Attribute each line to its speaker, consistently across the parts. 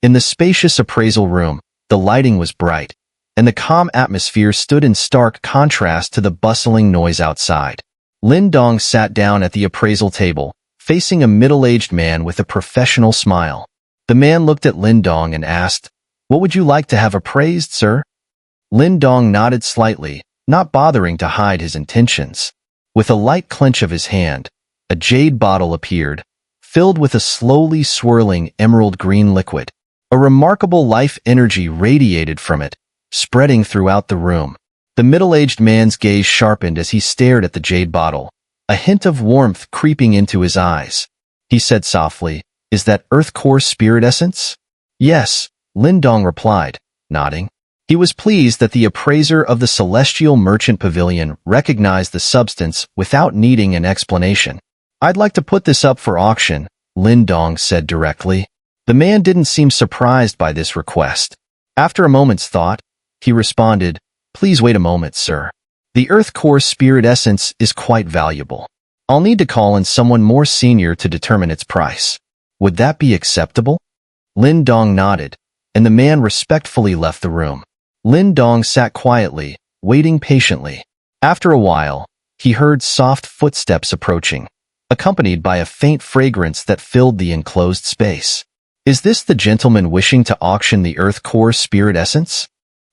Speaker 1: In the spacious appraisal room, the lighting was bright, and the calm atmosphere stood in stark contrast to the bustling noise outside. Lin Dong sat down at the appraisal table, facing a middle-aged man with a professional smile. The man looked at Lin Dong and asked, "What would you like to have appraised, sir?" Lin Dong nodded slightly, not bothering to hide his intentions. With a light clench of his hand, a jade bottle appeared, filled with a slowly swirling emerald green liquid. A remarkable life energy radiated from it, spreading throughout the room. The middle-aged man's gaze sharpened as he stared at the jade bottle, a hint of warmth creeping into his eyes. He said softly, "Is that Earth Core Spirit Essence?" "Yes," Lin Dong replied, nodding. He was pleased that the appraiser of the Celestial Merchant Pavilion recognized the substance without needing an explanation. "I'd like to put this up for auction," Lin Dong said directly. The man didn't seem surprised by this request. After a moment's thought, he responded, "Please wait a moment, sir. The Earth Core Spirit Essence is quite valuable. I'll need to call in someone more senior to determine its price. Would that be acceptable?" Lin Dong nodded, and the man respectfully left the room. Lin Dong sat quietly, waiting patiently. After a while, he heard soft footsteps approaching, accompanied by a faint fragrance that filled the enclosed space. "Is this the gentleman wishing to auction the Earth Core Spirit Essence?"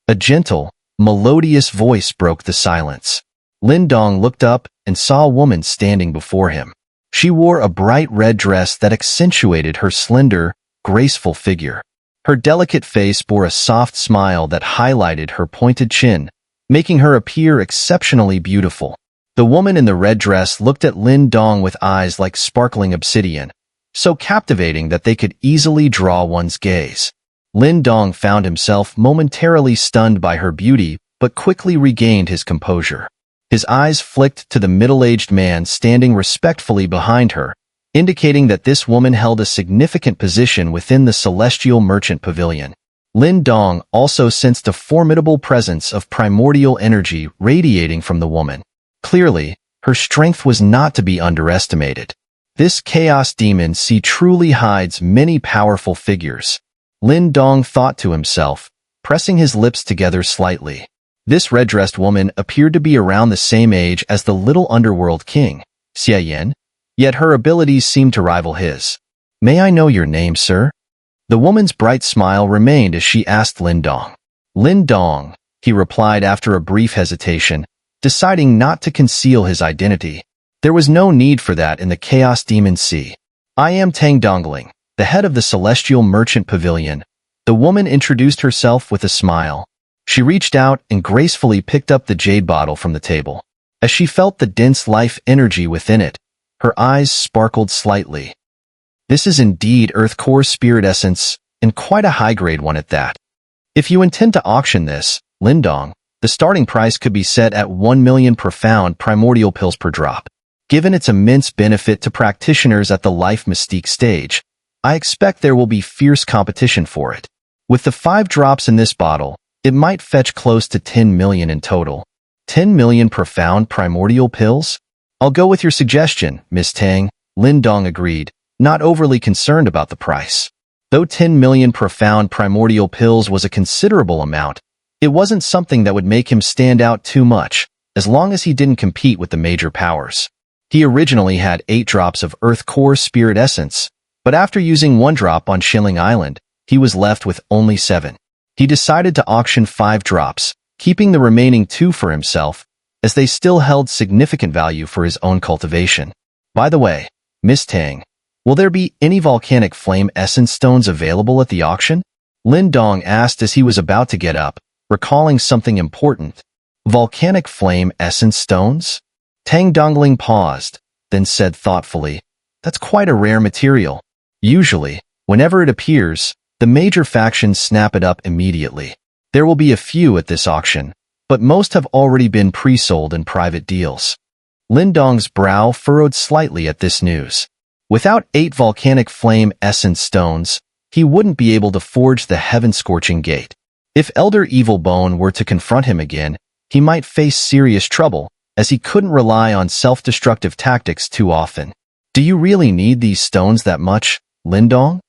Speaker 1: A gentle, melodious voice broke the silence. Lin Dong looked up and saw a woman standing before him. She wore a bright red dress that accentuated her slender, graceful figure. Her delicate face bore a soft smile that highlighted her pointed chin, making her appear exceptionally beautiful. The woman in the red dress looked at Lin Dong with eyes like sparkling obsidian, so captivating that they could easily draw one's gaze. Lin Dong found himself momentarily stunned by her beauty, but quickly regained his composure. His eyes flicked to the middle-aged man standing respectfully behind her, indicating that this woman held a significant position within the Celestial Merchant Pavilion. Lin Dong also sensed a formidable presence of primordial energy radiating from the woman. Clearly, her strength was not to be underestimated. This chaos demon truly hides many powerful figures, Lin Dong thought to himself, pressing his lips together slightly. This red-dressed woman appeared to be around the same age as the little underworld king, Xie Yan, yet her abilities seemed to rival his. "May I know your name, sir?" The woman's bright smile remained as she asked Lin Dong. "Lin Dong," he replied after a brief hesitation, deciding not to conceal his identity. There was no need for that in the Chaos Demon Sea. "I am Tang Dongling, the head of the Celestial Merchant Pavilion." The woman introduced herself with a smile. She reached out and gracefully picked up the jade bottle from the table. As she felt the dense life energy within it, her eyes sparkled slightly. "This is indeed Earth Core Spirit Essence, and quite a high-grade one at that. If you intend to auction this, Lin Dong, the starting price could be set at 1 million profound primordial pills per drop. Given its immense benefit to practitioners at the Life Mystique stage, I expect there will be fierce competition for it. With the 5 drops in this bottle, it might fetch close to 10 million in total. 10 million profound primordial pills? I'll go with your suggestion, Miss Tang," Lin Dong agreed, not overly concerned about the price. Though 10 million profound primordial pills was a considerable amount, it wasn't something that would make him stand out too much, as long as he didn't compete with the major powers. He originally had 8 drops of Earth Core Spirit Essence, but after using 1 drop on Shilling Island, he was left with only 7. He decided to auction 5 drops, keeping the remaining 2 for himself, as they still held significant value for his own cultivation. "By the way, Miss Tang, will there be any volcanic flame essence stones available at the auction?" Lin Dong asked as he was about to get up, recalling something important. "Volcanic flame essence stones?" Tang Dongling paused, then said thoughtfully, "That's quite a rare material. Usually, whenever it appears, the major factions snap it up immediately. There will be a few at this auction, but most have already been pre-sold in private deals." Lin Dong's brow furrowed slightly at this news. Without 8 volcanic flame essence stones, he wouldn't be able to forge the heaven-scorching gate. If Elder Evil Bone were to confront him again, he might face serious trouble, as he couldn't rely on self-destructive tactics too often. "Do you really need these stones that much, Lin Dong?"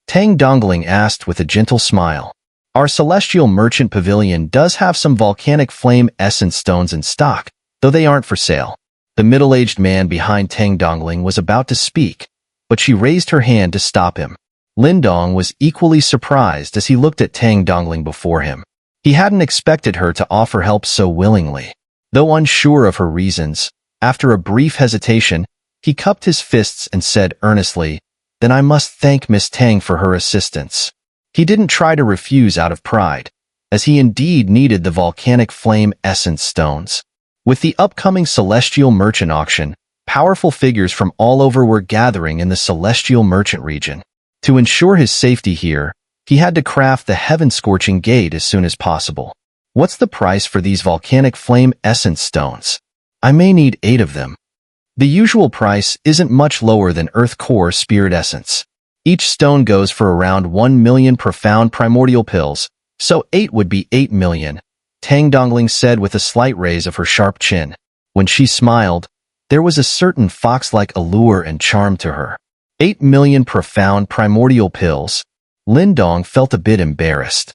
Speaker 1: Tang Dongling asked with a gentle smile. Our celestial merchant pavilion does have some volcanic flame essence stones in stock, though they aren't for sale. The middle-aged man behind Tang Dongling was about to speak, but she raised her hand to stop him. Lin Dong was equally surprised as he looked at Tang Dongling before him. He hadn't expected her to offer help so willingly. Though unsure of her reasons, after a brief hesitation, he cupped his fists and said earnestly, "Then I must thank Miss Tang for her assistance." He didn't try to refuse out of pride, as he indeed needed the volcanic flame essence stones. With the upcoming celestial merchant auction, powerful figures from all over were gathering in the celestial merchant region. To ensure his safety here, he had to craft the heaven-scorching gate as soon as possible. What's the price for these volcanic flame essence stones? I may need 8 of them. The usual price isn't much lower than Earth Core Spirit Essence. Each stone goes for around 1 million profound primordial pills, so 8 would be 8 million, Tang Dongling said with a slight raise of her sharp chin. When she smiled, there was a certain fox-like allure and charm to her. 8 million profound primordial pills. Lin Dong felt a bit embarrassed.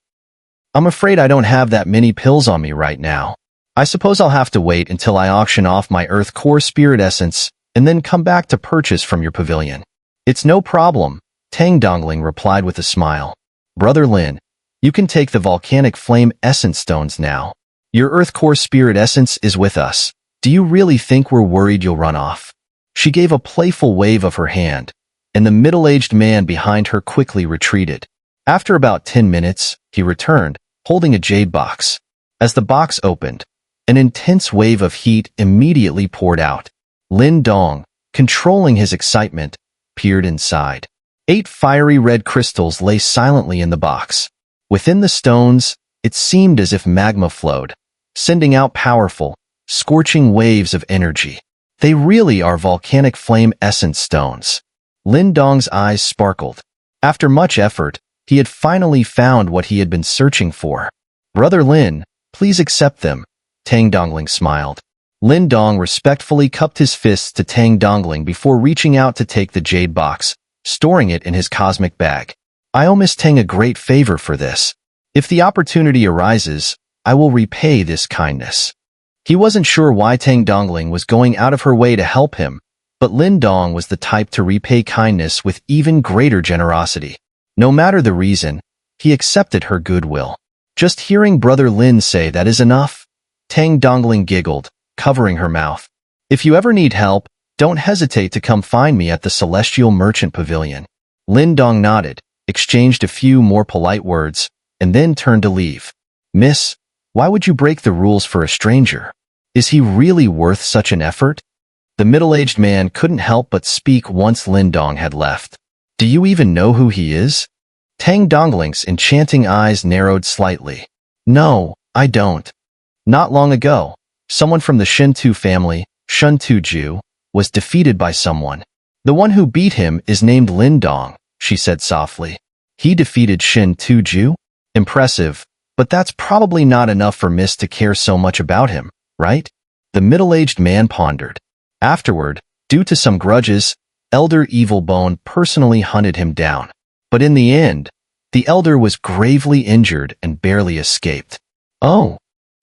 Speaker 1: I'm afraid I don't have that many pills on me right now. I suppose I'll have to wait until I auction off my Earth Core Spirit Essence and then come back to purchase from your pavilion. It's no problem, Tang Dongling replied with a smile. Brother Lin, you can take the volcanic flame essence stones now. Your Earth Core Spirit Essence is with us. Do you really think we're worried you'll run off? She gave a playful wave of her hand, and the middle-aged man behind her quickly retreated. After about 10 minutes, he returned, holding a jade box. As the box opened, an intense wave of heat immediately poured out. Lin Dong, controlling his excitement, peered inside. 8 fiery red crystals lay silently in the box. Within the stones, it seemed as if magma flowed, sending out powerful, scorching waves of energy. They really are volcanic flame essence stones. Lin Dong's eyes sparkled. After much effort, he had finally found what he had been searching for. Brother Lin, please accept them. Tang Dongling smiled. Lin Dong respectfully cupped his fists to Tang Dongling before reaching out to take the jade box, storing it in his cosmic bag. I owe Miss Tang a great favor for this. If the opportunity arises, I will repay this kindness. He wasn't sure why Tang Dongling was going out of her way to help him, but Lin Dong was the type to repay kindness with even greater generosity. No matter the reason, he accepted her goodwill. Just hearing Brother Lin say that is enough? Tang Dongling giggled, covering her mouth. If you ever need help, don't hesitate to come find me at the Celestial Merchant Pavilion. Lin Dong nodded, exchanged a few more polite words, and then turned to leave. Miss, why would you break the rules for a stranger? Is he really worth such an effort? The middle-aged man couldn't help but speak once Lin Dong had left. Do you even know who he is? Tang Dongling's enchanting eyes narrowed slightly. No, I don't. Not long ago, someone from the Shintu family, Shun Tuju, was defeated by someone. The one who beat him is named Lin Dong, she said softly. He defeated Shin Tuju? Impressive, but that's probably not enough for Miss to care so much about him, right? The middle-aged man pondered. Afterward, due to some grudges, Elder Evil Bone personally hunted him down. But in the end, the elder was gravely injured and barely escaped. Oh!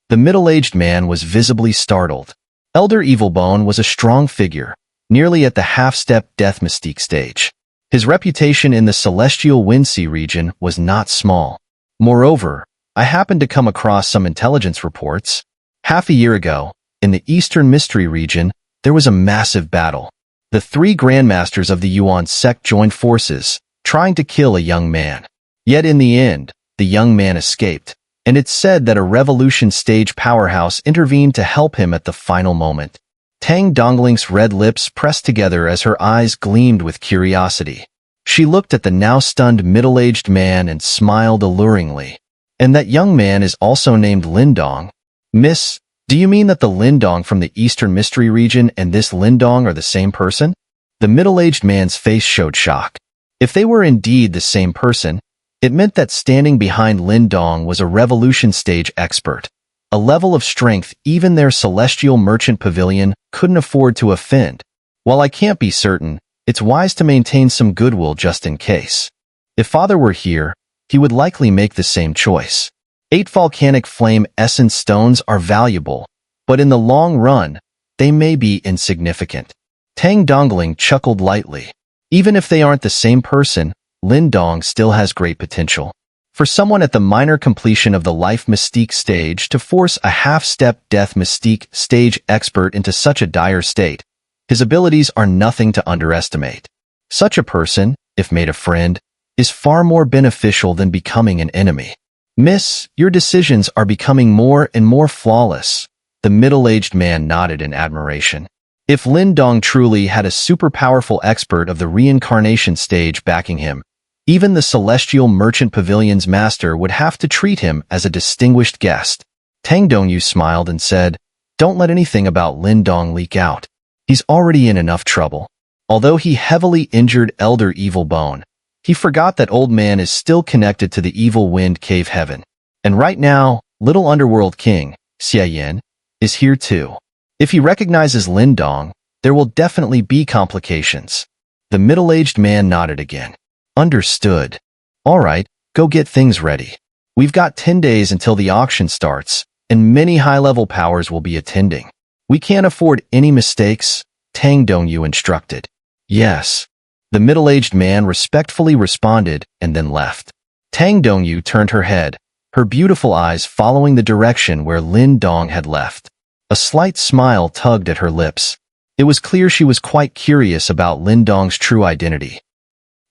Speaker 1: The middle-aged man was visibly startled. Elder Evilbone was a strong figure, nearly at the half-step death mystique stage. His reputation in the Celestial Windsea region was not small. Moreover, I happened to come across some intelligence reports. Half a year ago, in the Eastern Mystery region, there was a massive battle. The 3 Grandmasters of the Yuan sect joined forces, trying to kill a young man. Yet in the end, the young man escaped, and it's said that a revolution stage powerhouse intervened to help him at the final moment. Tang Dongling's red lips pressed together as her eyes gleamed with curiosity. She looked at the now stunned middle-aged man and smiled alluringly. And that young man is also named Lin Dong. Miss, do you mean that the Lin Dong from the Eastern Mystery region and this Lin Dong are the same person? The middle-aged man's face showed shock. If they were indeed the same person, it meant that standing behind Lin Dong was a revolution stage expert, a level of strength even their celestial merchant pavilion couldn't afford to offend. While I can't be certain, it's wise to maintain some goodwill just in case. If Father were here, he would likely make the same choice. 8 volcanic flame essence stones are valuable, but in the long run, they may be insignificant. Tang Dongling chuckled lightly. Even if they aren't the same person, Lin Dong still has great potential. For someone at the minor completion of the life mystique stage to force a half-step death mystique stage expert into such a dire state, his abilities are nothing to underestimate. Such a person, if made a friend, is far more beneficial than becoming an enemy. Miss, your decisions are becoming more and more flawless. The middle-aged man nodded in admiration. If Lin Dong truly had a super-powerful expert of the reincarnation stage backing him, even the Celestial Merchant Pavilion's master would have to treat him as a distinguished guest. Tang Dongyu smiled and said, "Don't let anything about Lin Dong leak out. He's already in enough trouble." Although he heavily injured Elder Evil Bone, he forgot that Old Man is still connected to the Evil Wind Cave Heaven. And right now, Little Underworld King, Xie Yin, is here too. If he recognizes Lin Dong, there will definitely be complications. The middle-aged man nodded again. Understood. All right, go get things ready. We've got 10 days until the auction starts, and many high-level powers will be attending. We can't afford any mistakes, Tang Dongyu instructed. Yes. The middle-aged man respectfully responded and then left. Tang Dongyu turned her head, her beautiful eyes following the direction where Lin Dong had left. A slight smile tugged at her lips. It was clear she was quite curious about Lin Dong's true identity.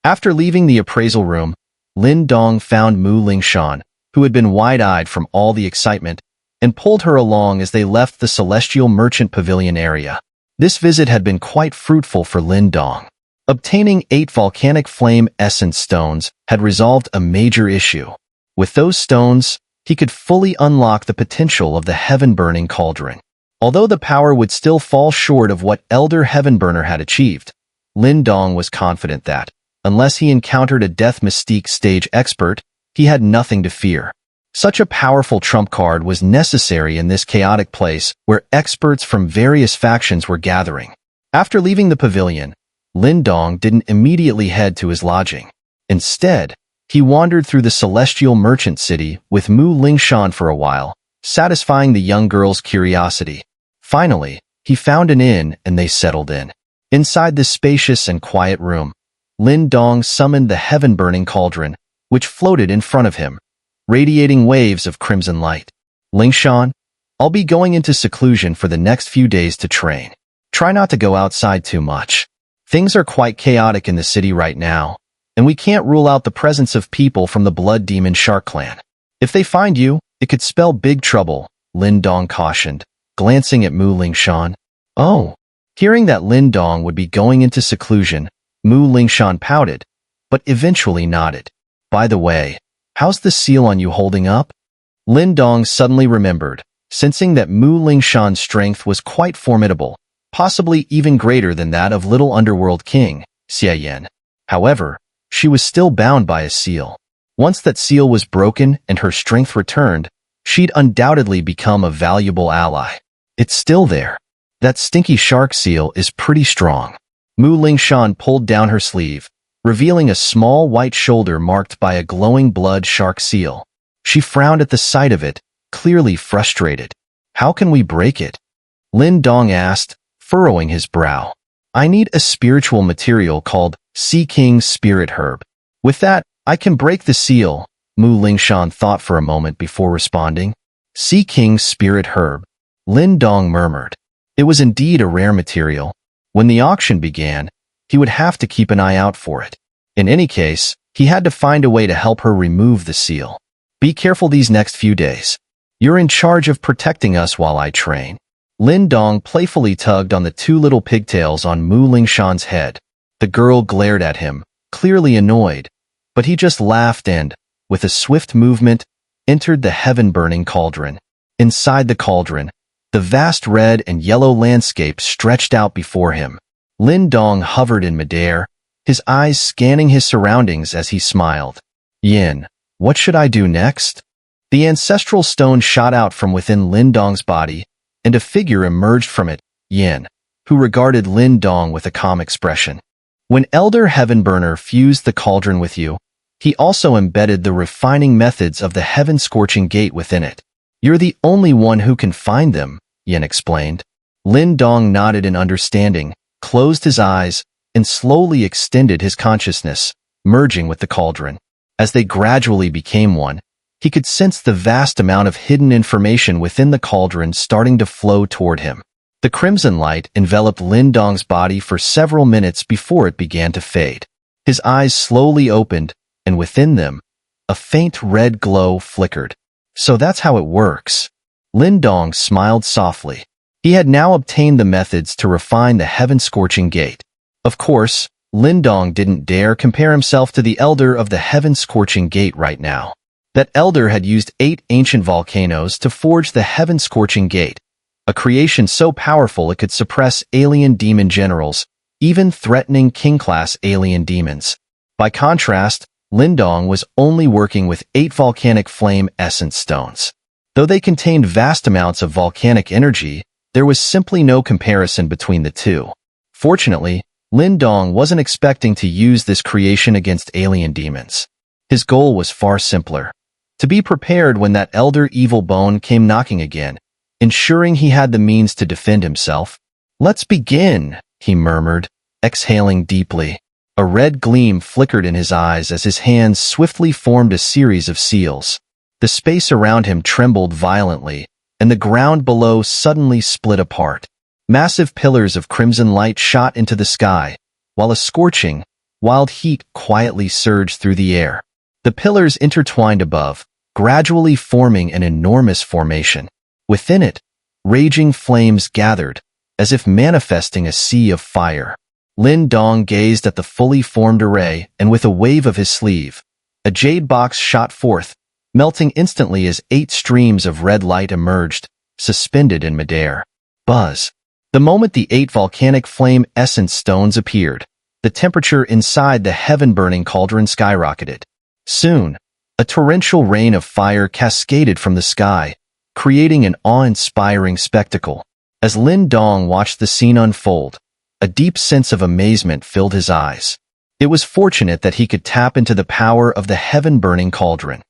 Speaker 1: After leaving the appraisal room, Lin Dong found Mu Lingshan, who had been wide-eyed from all the excitement, and pulled her along as they left the Celestial Merchant Pavilion area. This visit had been quite fruitful for Lin Dong. Obtaining 8 volcanic flame essence stones had resolved a major issue. With those stones, he could fully unlock the potential of the Heaven-Burning Cauldron. Although the power would still fall short of what Elder Heavenburner had achieved, Lin Dong was confident that, unless he encountered a death mystique stage expert, he had nothing to fear. Such a powerful trump card was necessary in this chaotic place where experts from various factions were gathering. After leaving the pavilion, Lin Dong didn't immediately head to his lodging. Instead, he wandered through the Celestial Merchant City with Mu Lingshan for a while, satisfying the young girl's curiosity. Finally, he found an inn and they settled in. Inside this spacious and quiet room, Lin Dong summoned the Heaven-Burning Cauldron, which floated in front of him, radiating waves of crimson light. Lingshan, I'll be going into seclusion for the next few days to train. Try not to go outside too much. Things are quite chaotic in the city right now, and we can't rule out the presence of people from the Blood Demon Shark Clan. If they find you, it could spell big trouble, Lin Dong cautioned, glancing at Mu Lingshan. Oh. Hearing that Lin Dong would be going into seclusion, Mu Lingshan pouted, but eventually nodded. By the way, how's the seal on you holding up? Lin Dong suddenly remembered, sensing that Mu Lingshan's strength was quite formidable, possibly even greater than that of Little Underworld King, Xie Yin. However, she was still bound by a seal. Once that seal was broken and her strength returned, she'd undoubtedly become a valuable ally. It's still there. That stinky shark seal is pretty strong. Mu Lingshan pulled down her sleeve, revealing a small white shoulder marked by a glowing blood shark seal. She frowned at the sight of it, clearly frustrated. How can we break it? Lin Dong asked, furrowing his brow. I need a spiritual material called Sea King's Spirit Herb. With that, I can break the seal, Mu Lingshan thought for a moment before responding. Sea King's Spirit Herb, Lin Dong murmured. It was indeed a rare material. When the auction began, he would have to keep an eye out for it. In any case, he had to find a way to help her remove the seal. Be careful these next few days. You're in charge of protecting us while I train. Lin Dong playfully tugged on the 2 little pigtails on Mu Lingshan's head. The girl glared at him, clearly annoyed, but he just laughed and, with a swift movement, entered the Heaven-Burning Cauldron. Inside the cauldron, the vast red and yellow landscape stretched out before him. Lin Dong hovered in midair, his eyes scanning his surroundings as he smiled. Yin, what should I do next? The ancestral stone shot out from within Lin Dong's body, and a figure emerged from it, Yin, who regarded Lin Dong with a calm expression. When Elder Heavenburner fused the cauldron with you, He also embedded the refining methods of the heaven-scorching gate within it. "You're the only one who can find them," Yin explained. Lin Dong nodded in understanding, closed his eyes, and slowly extended his consciousness, merging with the cauldron. As they gradually became one, he could sense the vast amount of hidden information within the cauldron starting to flow toward him. The crimson light enveloped Lin Dong's body for several minutes before it began to fade. His eyes slowly opened, and within them, a faint red glow flickered. "So that's how it works." Lin Dong smiled softly. He had now obtained the methods to refine the heaven-scorching gate. Of course, Lin Dong didn't dare compare himself to the elder of the heaven-scorching gate right now. That elder had used 8 ancient volcanoes to forge the heaven-scorching gate, a creation so powerful it could suppress alien demon generals, even threatening king-class alien demons. By contrast, Lin Dong was only working with 8 volcanic flame essence stones. Though they contained vast amounts of volcanic energy, there was simply no comparison between the two. Fortunately, Lin Dong wasn't expecting to use this creation against alien demons. His goal was far simpler: to be prepared when that elder evil bone came knocking again, ensuring he had the means to defend himself. "Let's begin," he murmured, exhaling deeply. A red gleam flickered in his eyes as his hands swiftly formed a series of seals. The space around him trembled violently, and the ground below suddenly split apart. Massive pillars of crimson light shot into the sky, while a scorching, wild heat quietly surged through the air. The pillars intertwined above, gradually forming an enormous formation. Within it, raging flames gathered, as if manifesting a sea of fire. Lin Dong gazed at the fully formed array, and with a wave of his sleeve, a jade box shot forth, melting instantly as 8 streams of red light emerged, suspended in midair. Buzz. The moment the 8 volcanic flame essence stones appeared, the temperature inside the heaven-burning cauldron skyrocketed. Soon, a torrential rain of fire cascaded from the sky, creating an awe-inspiring spectacle. As Lin Dong watched the scene unfold, a deep sense of amazement filled his eyes. It was fortunate that he could tap into the power of the heaven-burning cauldron.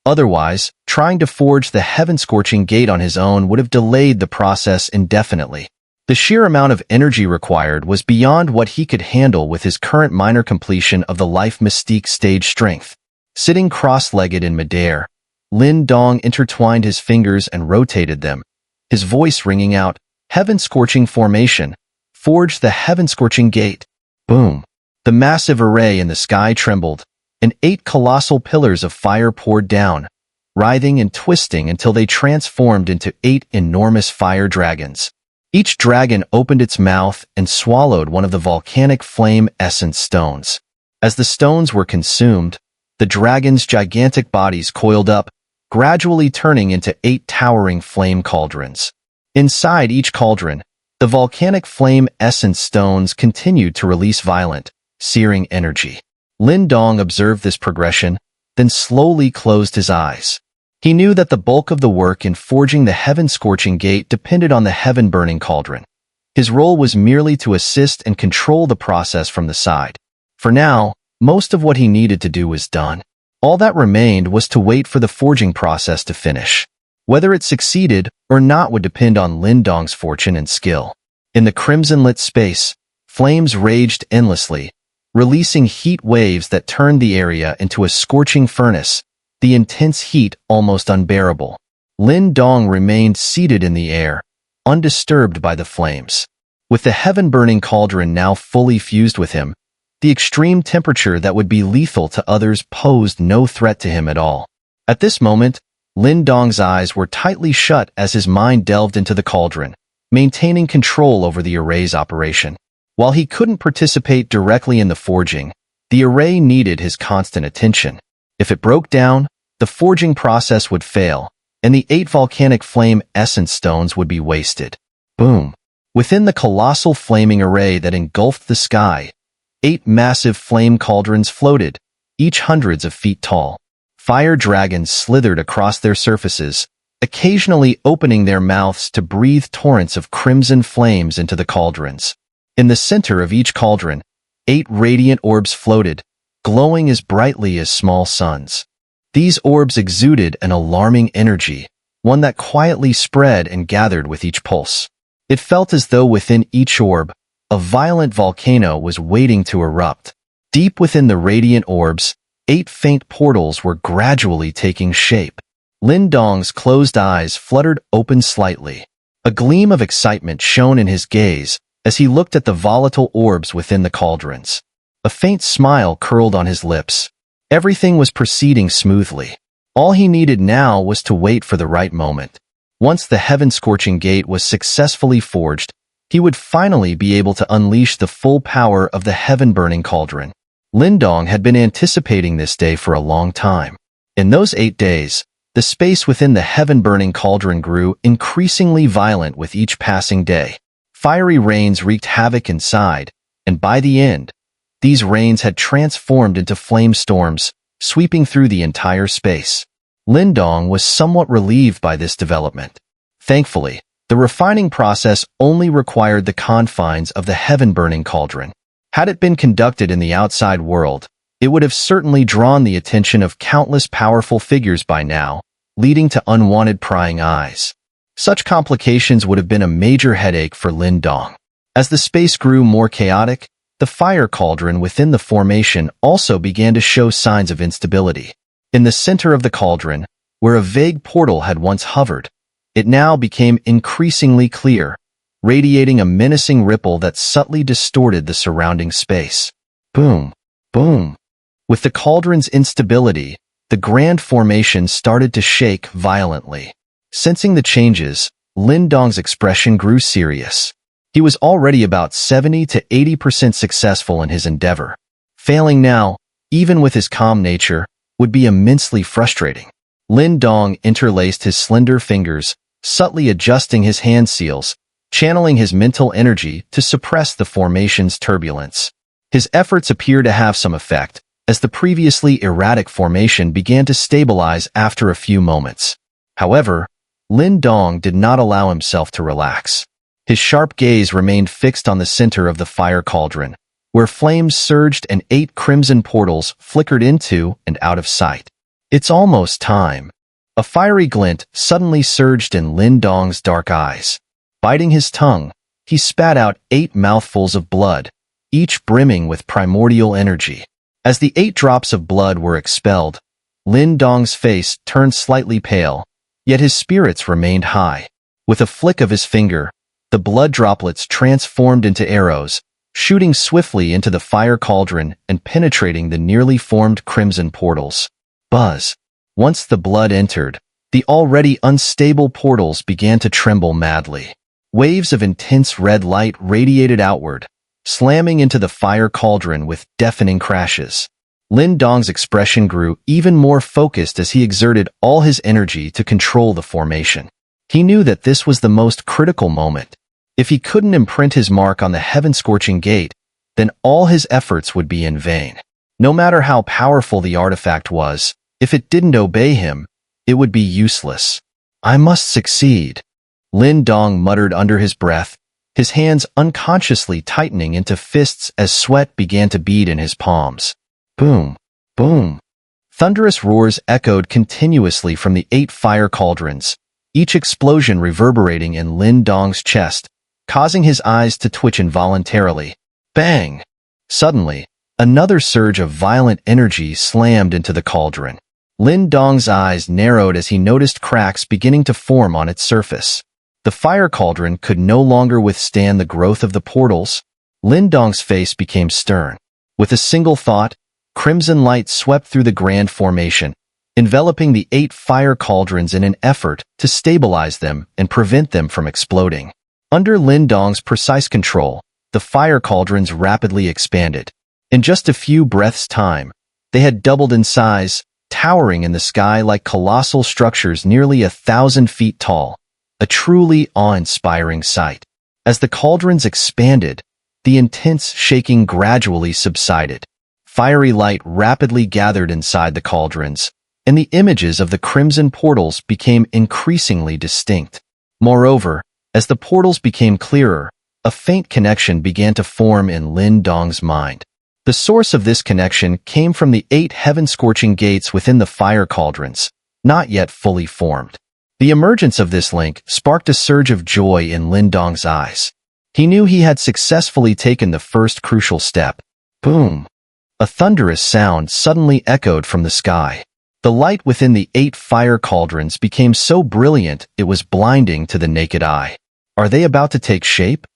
Speaker 1: Otherwise, trying to forge the heaven-scorching gate on his own would have delayed the process indefinitely. The sheer amount of energy required was beyond what he could handle with his current minor completion of the Life Mystique stage strength. Sitting cross-legged in midair, Lin Dong intertwined his fingers and rotated them, his voice ringing out, "Heaven-scorching formation. Forge the heaven-scorching gate." Boom. The massive array in the sky trembled, and 8 colossal pillars of fire poured down, writhing and twisting until they transformed into 8 enormous fire dragons. Each dragon opened its mouth and swallowed one of the volcanic flame essence stones. As the stones were consumed, the dragons' gigantic bodies coiled up, gradually turning into 8 towering flame cauldrons. Inside each cauldron, the volcanic flame essence stones continued to release violent, searing energy. Lin Dong observed this progression, then slowly closed his eyes. He knew that the bulk of the work in forging the heaven-scorching gate depended on the heaven-burning cauldron. His role was merely to assist and control the process from the side. For now, most of what he needed to do was done. All that remained was to wait for the forging process to finish. Whether it succeeded or not would depend on Lin Dong's fortune and skill. In the crimson-lit space, flames raged endlessly, releasing heat waves that turned the area into a scorching furnace, the intense heat almost unbearable. Lin Dong remained seated in the air, undisturbed by the flames. With the heaven-burning cauldron now fully fused with him, the extreme temperature that would be lethal to others posed no threat to him at all. At this moment, Lin Dong's eyes were tightly shut as his mind delved into the cauldron, maintaining control over the array's operation. While he couldn't participate directly in the forging, the array needed his constant attention. If it broke down, the forging process would fail, and the 8 volcanic flame essence stones would be wasted. Boom! Within the colossal flaming array that engulfed the sky, 8 massive flame cauldrons floated, each hundreds of feet tall. Fire dragons slithered across their surfaces, occasionally opening their mouths to breathe torrents of crimson flames into the cauldrons. In the center of each cauldron, 8 radiant orbs floated, glowing as brightly as small suns. These orbs exuded an alarming energy, one that quietly spread and gathered with each pulse. It felt as though within each orb, a violent volcano was waiting to erupt. Deep within the radiant orbs, 8 faint portals were gradually taking shape. Lin Dong's closed eyes fluttered open slightly. A gleam of excitement shone in his gaze as he looked at the volatile orbs within the cauldrons. A faint smile curled on his lips. Everything was proceeding smoothly. All he needed now was to wait for the right moment. Once the heaven-scorching gate was successfully forged, he would finally be able to unleash the full power of the heaven-burning cauldron. Lin Dong had been anticipating this day for a long time. In those 8 days, the space within the heaven-burning cauldron grew increasingly violent with each passing day. Fiery rains wreaked havoc inside, and by the end, these rains had transformed into flame storms, sweeping through the entire space. Lin Dong was somewhat relieved by this development. Thankfully, the refining process only required the confines of the heaven-burning cauldron. Had it been conducted in the outside world, it would have certainly drawn the attention of countless powerful figures by now, leading to unwanted prying eyes. Such complications would have been a major headache for Lin Dong. As the space grew more chaotic, the fire cauldron within the formation also began to show signs of instability. In the center of the cauldron, where a vague portal had once hovered, it now became increasingly clear, radiating a menacing ripple that subtly distorted the surrounding space. Boom, boom. With the cauldron's instability, the grand formation started to shake violently. Sensing the changes, Lin Dong's expression grew serious. He was already about 70 to 80% successful in his endeavor. Failing now, even with his calm nature, would be immensely frustrating. Lin Dong interlaced his slender fingers, subtly adjusting his hand seals, channeling his mental energy to suppress the formation's turbulence. His efforts appeared to have some effect, as the previously erratic formation began to stabilize after a few moments. However, Lin Dong did not allow himself to relax. His sharp gaze remained fixed on the center of the fire cauldron, where flames surged and 8 crimson portals flickered into and out of sight. It's almost time. A fiery glint suddenly surged in Lin Dong's dark eyes. Biting his tongue, he spat out 8 mouthfuls of blood, each brimming with primordial energy. As the 8 drops of blood were expelled, Lin Dong's face turned slightly pale, yet his spirits remained high. With a flick of his finger, the blood droplets transformed into arrows, shooting swiftly into the fire cauldron and penetrating the nearly formed crimson portals. Buzz. Once the blood entered, the already unstable portals began to tremble madly. Waves of intense red light radiated outward, slamming into the fire cauldron with deafening crashes. Lin Dong's expression grew even more focused as he exerted all his energy to control the formation. He knew that this was the most critical moment. If he couldn't imprint his mark on the heaven-scorching gate, then all his efforts would be in vain. No matter how powerful the artifact was, if it didn't obey him, it would be useless. I must succeed, Lin Dong muttered under his breath, his hands unconsciously tightening into fists as sweat began to bead in his palms. Boom, boom. Thunderous roars echoed continuously from the 8 fire cauldrons, each explosion reverberating in Lin Dong's chest, causing his eyes to twitch involuntarily. Bang! Suddenly, another surge of violent energy slammed into the cauldron. Lin Dong's eyes narrowed as he noticed cracks beginning to form on its surface. The fire cauldron could no longer withstand the growth of the portals. Lin Dong's face became stern. With a single thought, crimson light swept through the grand formation, enveloping the 8 fire cauldrons in an effort to stabilize them and prevent them from exploding. Under Lin Dong's precise control, the fire cauldrons rapidly expanded. In just a few breaths' time, they had doubled in size, towering in the sky like colossal structures nearly 1,000 feet tall, a truly awe-inspiring sight. As the cauldrons expanded, the intense shaking gradually subsided. Fiery light rapidly gathered inside the cauldrons, and the images of the crimson portals became increasingly distinct. Moreover, as the portals became clearer, a faint connection began to form in Lin Dong's mind. The source of this connection came from the 8 heaven-scorching gates within the fire cauldrons, not yet fully formed. The emergence of this link sparked a surge of joy in Lin Dong's eyes. He knew he had successfully taken the first crucial step. Boom! A thunderous sound suddenly echoed from the sky. The light within the 8 fire cauldrons became so brilliant it was blinding to the naked eye. Are they about to take shape?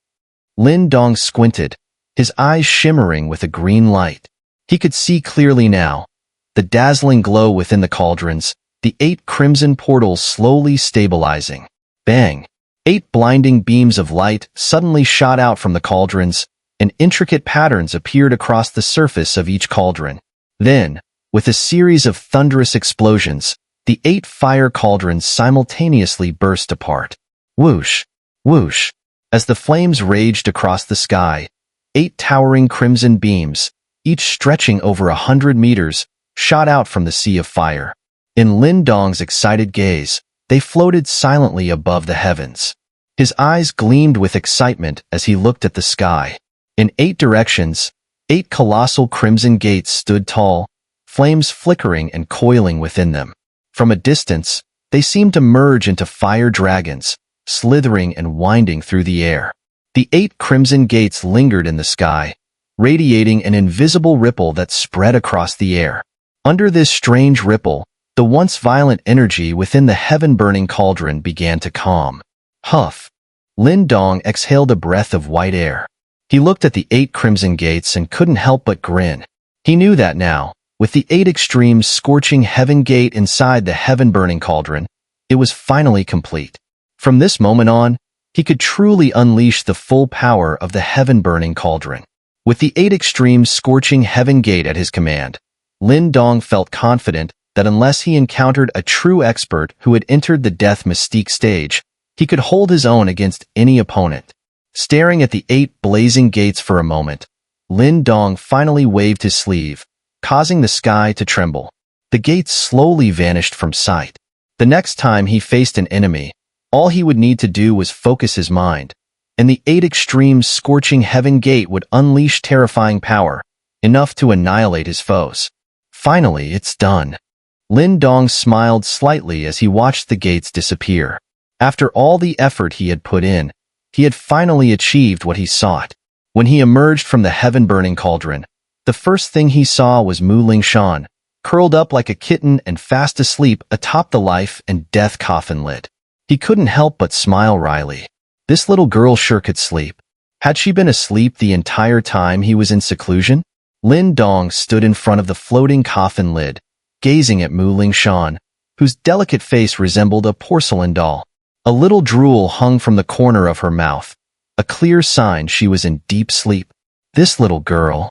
Speaker 1: Lin Dong squinted, his eyes shimmering with a green light. He could see clearly now. The dazzling glow within the cauldrons, the 8 crimson portals slowly stabilizing. Bang! 8 blinding beams of light suddenly shot out from the cauldrons, and intricate patterns appeared across the surface of each cauldron. Then, with a series of thunderous explosions, the 8 fire cauldrons simultaneously burst apart. Whoosh! Whoosh! As the flames raged across the sky, 8 towering crimson beams, each stretching over 100 meters, shot out from the sea of fire. In Lin Dong's excited gaze, they floated silently above the heavens. His eyes gleamed with excitement as he looked at the sky. In 8 directions, 8 colossal crimson gates stood tall, flames flickering and coiling within them. From a distance, they seemed to merge into fire dragons, slithering and winding through the air. The 8 crimson gates lingered in the sky, radiating an invisible ripple that spread across the air. Under this strange ripple, the once violent energy within the heaven-burning cauldron began to calm. Huff! Lin Dong exhaled a breath of white air. He looked at the 8 crimson gates and couldn't help but grin. He knew that now, with the 8 extremes scorching heaven gate inside the heaven-burning cauldron, it was finally complete. From this moment on, he could truly unleash the full power of the heaven-burning cauldron. With the 8 extremes scorching heaven gate at his command, Lin Dong felt confident that unless he encountered a true expert who had entered the death mystique stage, he could hold his own against any opponent. Staring at the 8 blazing gates for a moment, Lin Dong finally waved his sleeve, causing the sky to tremble. The gates slowly vanished from sight. The next time he faced an enemy, all he would need to do was focus his mind, and the 8 extremes scorching heaven gate would unleash terrifying power, enough to annihilate his foes. Finally, it's done. Lin Dong smiled slightly as he watched the gates disappear. After all the effort he had put in, he had finally achieved what he sought. When he emerged from the heaven-burning cauldron, the first thing he saw was Mu Lingshan, curled up like a kitten and fast asleep atop the life and death coffin lid. He couldn't help but smile wryly. This little girl sure could sleep. Had she been asleep the entire time he was in seclusion? Lin Dong stood in front of the floating coffin lid, gazing at Mu Lingshan, whose delicate face resembled a porcelain doll. A little drool hung from the corner of her mouth, a clear sign she was in deep sleep. This little girl.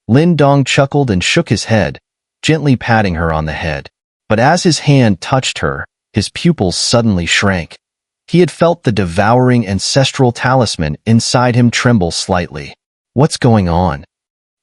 Speaker 1: Lin Dong chuckled and shook his head, gently patting her on the head. But as his hand touched her, his pupils suddenly shrank. He had felt the devouring ancestral talisman inside him tremble slightly. What's going on?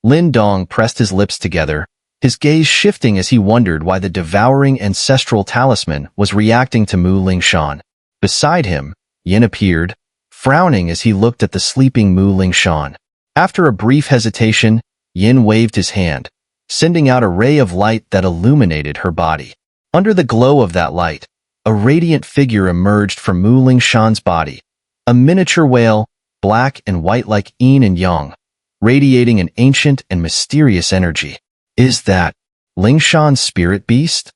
Speaker 1: Lin Dong pressed his lips together, his gaze shifting as he wondered why the devouring ancestral talisman was reacting to Mu Lingshan. Beside him, Yin appeared, frowning as he looked at the sleeping Mu Lingshan. After a brief hesitation, Yin waved his hand, sending out a ray of light that illuminated her body. Under the glow of that light, a radiant figure emerged from Mu Lingshan's body, a miniature whale, black and white like yin and yang, radiating an ancient and mysterious energy. Is that Lingshan's spirit beast?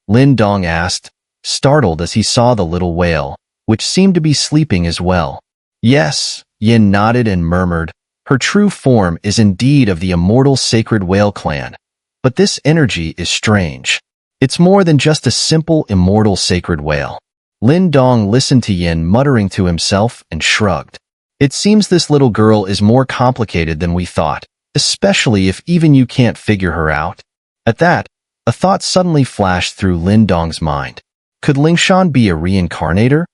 Speaker 1: Lin Dong asked, startled as he saw the little whale, which seemed to be sleeping as well. Yes, Yin nodded and murmured, her true form is indeed of the immortal sacred whale clan. But this energy is strange. It's more than just a simple immortal sacred whale. Lin Dong listened to Yin muttering to himself and shrugged. It seems this little girl is more complicated than we thought, especially if even you can't figure her out. At that, a thought suddenly flashed through Lin Dong's mind. Could Lingshan be a reincarnator?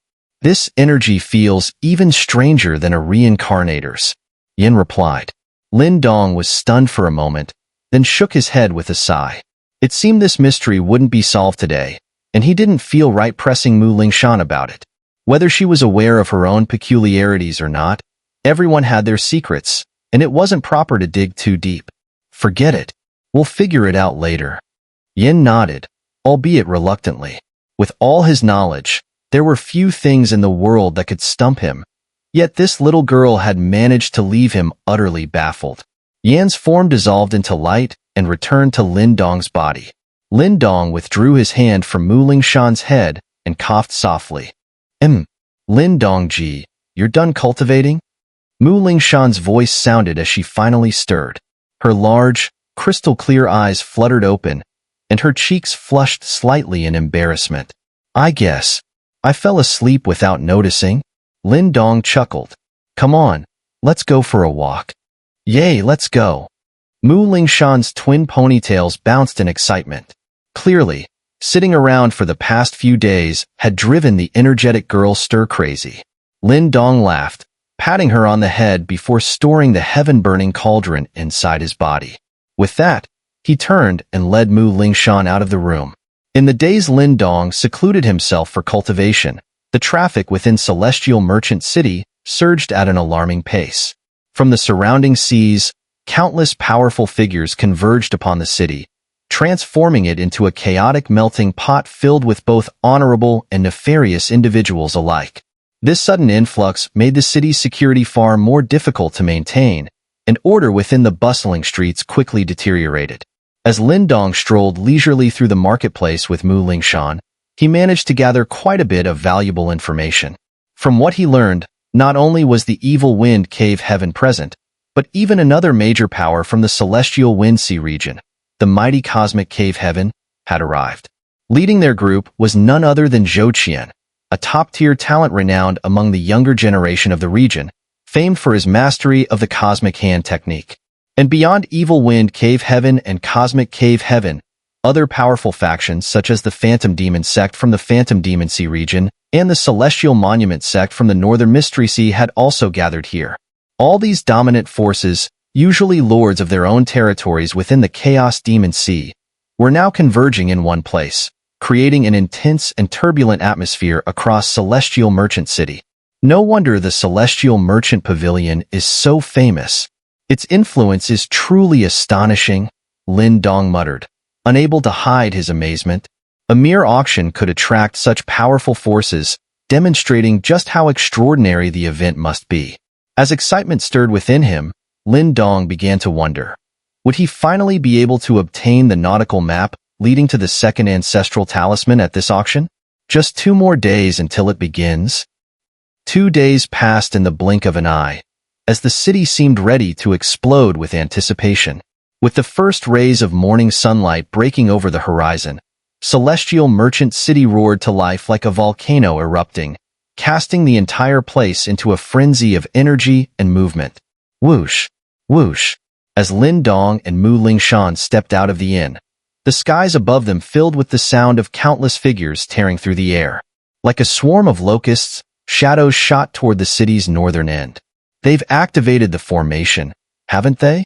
Speaker 1: This energy feels even stranger than a reincarnator's, Yin replied. Lin Dong was stunned for a moment, then shook his head with a sigh. It seemed this mystery wouldn't be solved today, and he didn't feel right pressing Mu Lingshan about it. Whether she was aware of her own peculiarities or not, everyone had their secrets, and it wasn't proper to dig too deep. Forget it. We'll figure it out later. Yin nodded, albeit reluctantly. With all his knowledge, there were few things in the world that could stump him. Yet this little girl had managed to leave him utterly baffled. Yan's form dissolved into light and returned to Lin Dong's body. Lin Dong withdrew his hand from Mu Lingshan's head and coughed softly. Lin Dong-ji, you're done cultivating? Mu Lingshan's voice sounded as she finally stirred. Her large, crystal-clear eyes fluttered open, and her cheeks flushed slightly in embarrassment. I guess. I fell asleep without noticing. Lin Dong chuckled. Come on, let's go for a walk. Yay, let's go. Mu Lingshan's twin ponytails bounced in excitement. Clearly, sitting around for the past few days had driven the energetic girl stir-crazy. Lin Dong laughed, patting her on the head before storing the heaven-burning cauldron inside his body. With that, he turned and led Mu Lingshan out of the room. In the days Lin Dong secluded himself for cultivation, the traffic within Celestial Merchant City surged at an alarming pace. From the surrounding seas, countless powerful figures converged upon the city, transforming it into a chaotic melting pot filled with both honorable and nefarious individuals alike. This sudden influx made the city's security far more difficult to maintain, and order within the bustling streets quickly deteriorated. As Lin Dong strolled leisurely through the marketplace with Mu Lingshan, he managed to gather quite a bit of valuable information. From what he learned, not only was the evil wind cave heaven present, but even another major power from the celestial wind sea region, the mighty cosmic cave heaven, had arrived. Leading their group was none other than Zhou Qian, a top-tier talent renowned among the younger generation of the region, famed for his mastery of the cosmic hand technique. And beyond Evil Wind Cave Heaven and Cosmic Cave Heaven, other powerful factions such as the Phantom Demon sect from the Phantom Demon Sea region and the Celestial Monument sect from the Northern Mystery Sea had also gathered here. All these dominant forces, usually lords of their own territories within the Chaos Demon Sea, were now converging in one place, creating an intense and turbulent atmosphere across Celestial Merchant City. No wonder the Celestial Merchant Pavilion is so famous. Its influence is truly astonishing, Lin Dong muttered, unable to hide his amazement. A mere auction could attract such powerful forces, demonstrating just how extraordinary the event must be. As excitement stirred within him, Lin Dong began to wonder, would he finally be able to obtain the nautical map leading to the second ancestral talisman at this auction? Just 2 more days until it begins. 2 days passed in the blink of an eye, as the city seemed ready to explode with anticipation. With the first rays of morning sunlight breaking over the horizon, Celestial Merchant City roared to life like a volcano erupting, casting the entire place into a frenzy of energy and movement. Whoosh, whoosh, as Lin Dong and Mu Lingshan stepped out of the inn, the skies above them filled with the sound of countless figures tearing through the air. Like a swarm of locusts, shadows shot toward the city's northern end. They've activated the formation, haven't they?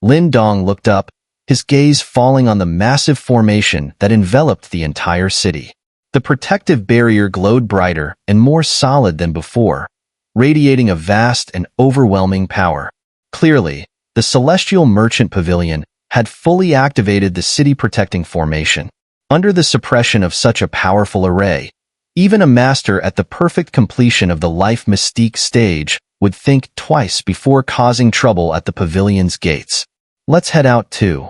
Speaker 1: Lin Dong looked up, his gaze falling on the massive formation that enveloped the entire city. The protective barrier glowed brighter and more solid than before, radiating a vast and overwhelming power. Clearly, the Celestial Merchant Pavilion had fully activated the city-protecting formation. Under the suppression of such a powerful array, even a master at the perfect completion of the Life Mystique stage would think twice before causing trouble at the pavilion's gates. Let's head out too.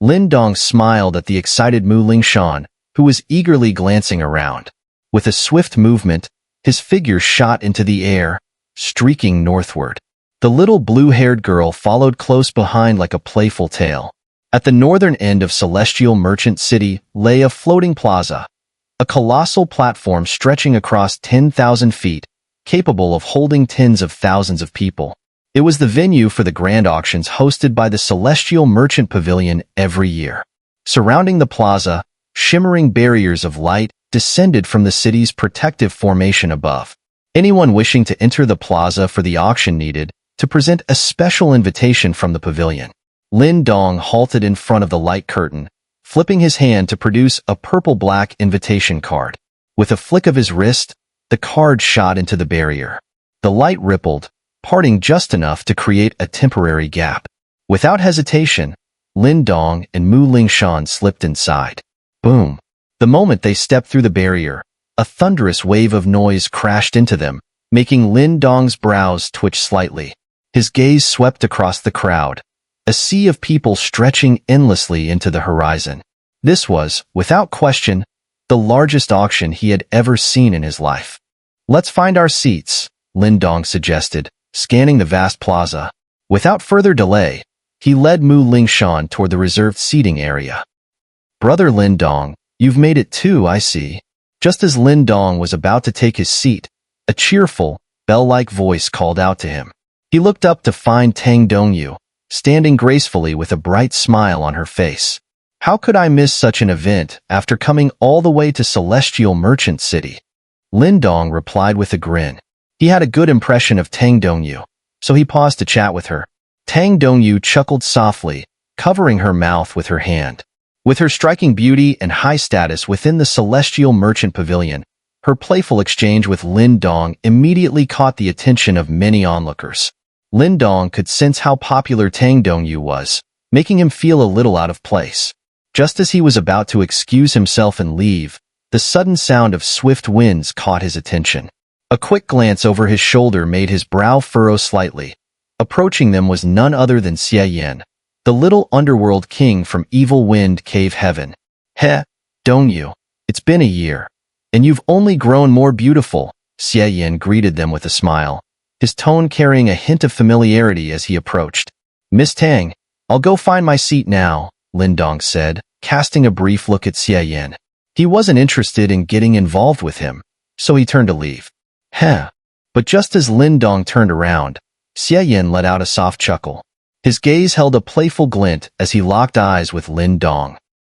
Speaker 1: Lin Dong smiled at the excited Mu Lingshan, who was eagerly glancing around. With a swift movement, his figure shot into the air, streaking northward. The little blue-haired girl followed close behind like a playful tail. At the northern end of Celestial Merchant City lay a floating plaza, a colossal platform stretching across 10,000 feet, capable of holding tens of thousands of people. It was the venue for the grand auctions hosted by the Celestial Merchant Pavilion every year. Surrounding the plaza, shimmering barriers of light descended from the city's protective formation above. Anyone wishing to enter the plaza for the auction needed to present a special invitation from the pavilion. Lin Dong halted in front of the light curtain, flipping his hand to produce a purple-black invitation card. With a flick of his wrist, the card shot into the barrier. The light rippled, parting just enough to create a temporary gap. Without hesitation, Lin Dong and Mu Lingshan slipped inside. Boom. The moment they stepped through the barrier, a thunderous wave of noise crashed into them, making Lin Dong's brows twitch slightly. His gaze swept across the crowd, a sea of people stretching endlessly into the horizon. This was, without question, the largest auction he had ever seen in his life. "Let's find our seats," Lin Dong suggested, scanning the vast plaza. Without further delay, he led Mu Lingshan toward the reserved seating area. "Brother Lin Dong, you've made it too, I see." Just as Lin Dong was about to take his seat, a cheerful, bell-like voice called out to him. He looked up to find Tang Dongyu, standing gracefully with a bright smile on her face. "How could I miss such an event after coming all the way to Celestial Merchant City?" Lin Dong replied with a grin. He had a good impression of Tang Dongyu, so he paused to chat with her. Tang Dongyu chuckled softly, covering her mouth with her hand. With her striking beauty and high status within the Celestial Merchant Pavilion, her playful exchange with Lin Dong immediately caught the attention of many onlookers. Lin Dong could sense how popular Tang Dongyu was, making him feel a little out of place. Just as he was about to excuse himself and leave, the sudden sound of swift winds caught his attention. A quick glance over his shoulder made his brow furrow slightly. Approaching them was none other than Xie Yan, the little underworld king from Evil Wind Cave Heaven. "Heh, Dongyu, it's been a year, and you've only grown more beautiful," Xie Yan greeted them with a smile, his tone carrying a hint of familiarity as he approached. "Miss Tang, I'll go find my seat now," Lin Dong said, casting a brief look at Xie Yan. He wasn't interested in getting involved with him, so he turned to leave. "Heh." But just as Lin Dong turned around, Xie Yan let out a soft chuckle. His gaze held a playful glint as he locked eyes with Lin Dong.